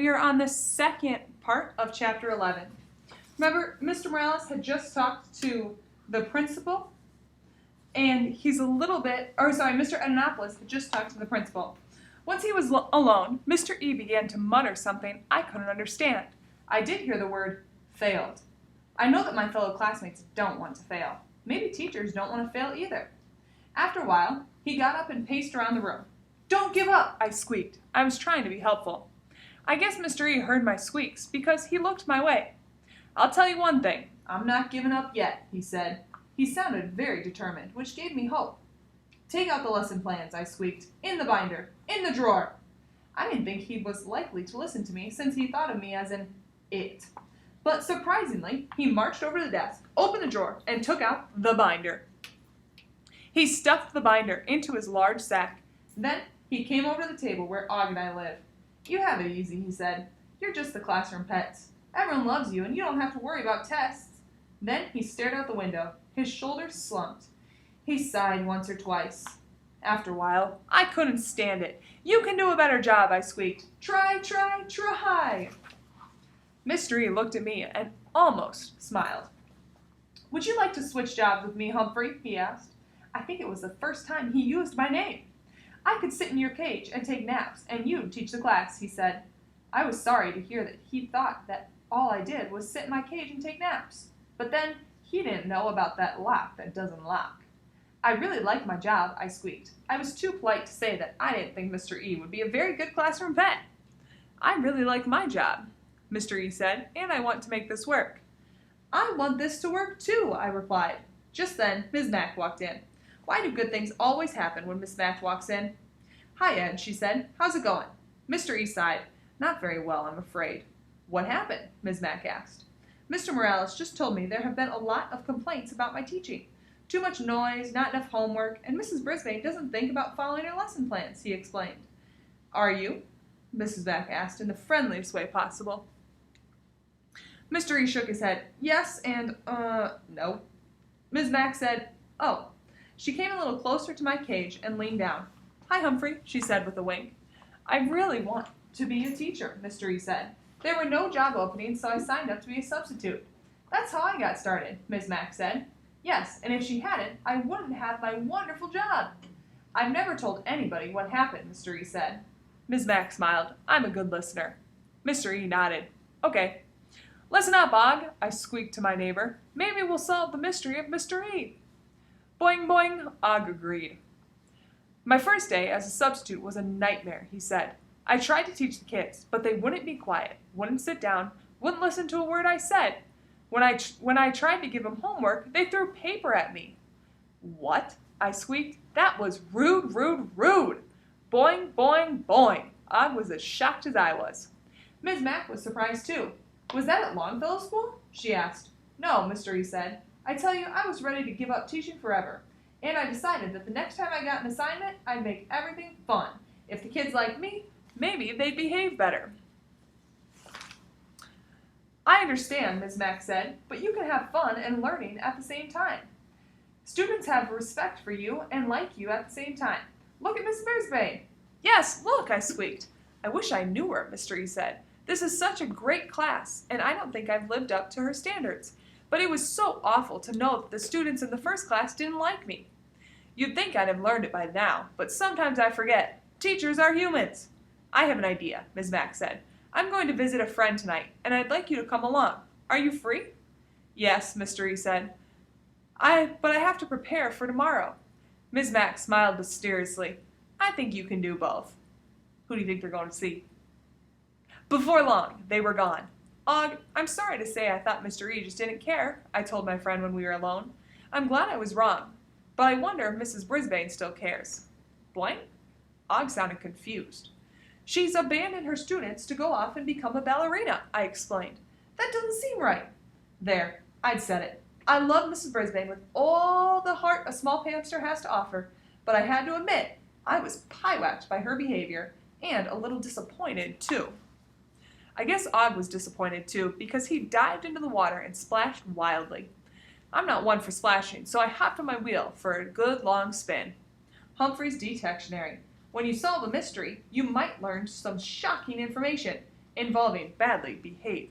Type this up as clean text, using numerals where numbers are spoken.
we are on the second part of chapter 11. Remember, Mr. Morales had just talked to the principal, and Mr. Ananopoulos had just talked to the principal. Once he was alone, Mr. E began to mutter something I couldn't understand. I did hear the word failed. I know that my fellow classmates don't want to fail. Maybe teachers don't want to fail either. After a while, he got up and paced around the room. "Don't give up," I squeaked. I was trying to be helpful. I guess Mr. E heard my squeaks because he looked my way. "I'll tell you one thing, I'm not giving up yet," he said. He sounded very determined, which gave me hope. "Take out the lesson plans," I squeaked. "In the binder. In the drawer." I didn't think he was likely to listen to me since he thought of me as an it. But surprisingly, he marched over to the desk, opened the drawer, and took out the binder. He stuffed the binder into his large sack. Then he came over to the table where Og and I live. "You have it easy," he said. "You're just the classroom pets. Everyone loves you, and you don't have to worry about tests." Then he stared out the window. His shoulders slumped. He sighed once or twice. After a while, I couldn't stand it. "You can do a better job," I squeaked. "Try, try, try." Mr. E looked at me and almost smiled. "Would you like to switch jobs with me, Humphrey?" he asked. I think it was the first time he used my name. "I could sit in your cage and take naps, and you'd teach the class," he said. I was sorry to hear that he thought that all I did was sit in my cage and take naps. But then, he didn't know about that lock that doesn't lock. "I really like my job," I squeaked. I was too polite to say that I didn't think Mr. E would be a very good classroom pet. "I really like my job," Mr. E said, "and I want to make this work." "I want this to work too," I replied. Just then, Ms. Mack walked in. Why do good things always happen when Miss Mack walks in? "Hi, Ed," she said. "How's it going?" Mr. E sighed. "Not very well, I'm afraid." "What happened?" Ms. Mack asked. "Mr. Morales just told me there have been a lot of complaints about my teaching. Too much noise, not enough homework, and Mrs. Brisbane doesn't think about following her lesson plans," he explained. "Are you?" Mrs. Mack asked in the friendliest way possible. Mr. E shook his head. "Yes, and, no." Ms. Mack said, "Oh." She came a little closer to my cage and leaned down. "Hi, Humphrey," she said with a wink. "I really want to be a teacher," Mr. E said. "There were no job openings, so I signed up to be a substitute." "That's how I got started," Ms. Mack said. "Yes, and if she hadn't, I wouldn't have my wonderful job." "I've never told anybody what happened," Mr. E said. Ms. Mack smiled. "I'm a good listener." Mr. E nodded. "Okay. Listen up, Og," I squeaked to my neighbor. "Maybe we'll solve the mystery of Mr. E." "Boing, boing," Og agreed. "My first day as a substitute was a nightmare," he said. "I tried to teach the kids, but they wouldn't be quiet, wouldn't sit down, wouldn't listen to a word I said. When I tried to give them homework, they threw paper at me." "What?" I squeaked. "That was rude, rude, rude." Boing, boing, boing. Og was as shocked as I was. Ms. Mack was surprised too. "Was that at Longfellow School?" she asked. "No," Mr. E said. "I tell you, I was ready to give up teaching forever. And I decided that the next time I got an assignment, I'd make everything fun. If the kids liked me, maybe they'd behave better." "I understand," Ms. Mack said, "but you can have fun and learning at the same time. Students have respect for you and like you at the same time. Look at Miss Brisbane." "Yes, look," I squeaked. "I wish I knew her," Mr. E said. "This is such a great class, and I don't think I've lived up to her standards. But it was so awful to know that the students in the first class didn't like me." "You'd think I'd have learned it by now, but sometimes I forget. Teachers are humans." "I have an idea," Ms. Mack said. "I'm going to visit a friend tonight, and I'd like you to come along. Are you free?" "Yes," Mr. E said. But I have to prepare for tomorrow." Ms. Mack smiled mysteriously. "I think you can do both." Who do you think they're going to see? Before long, they were gone. Og, I'm sorry to say I thought Mr. E just didn't care," I told my friend when we were alone. "I'm glad I was wrong, but I wonder if Mrs. Brisbane still cares." "Blank?" Og sounded confused. "She's abandoned her students to go off and become a ballerina," I explained. "That doesn't seem right." There, I'd said it. I love Mrs. Brisbane with all the heart a small hamster has to offer, but I had to admit I was pie-whacked by her behavior, and a little disappointed, too. I guess Og was disappointed too, because he dived into the water and splashed wildly. I'm not one for splashing, so I hopped on my wheel for a good long spin. Humphrey's Detectionary. When you solve a mystery, you might learn some shocking information. involving badly behaved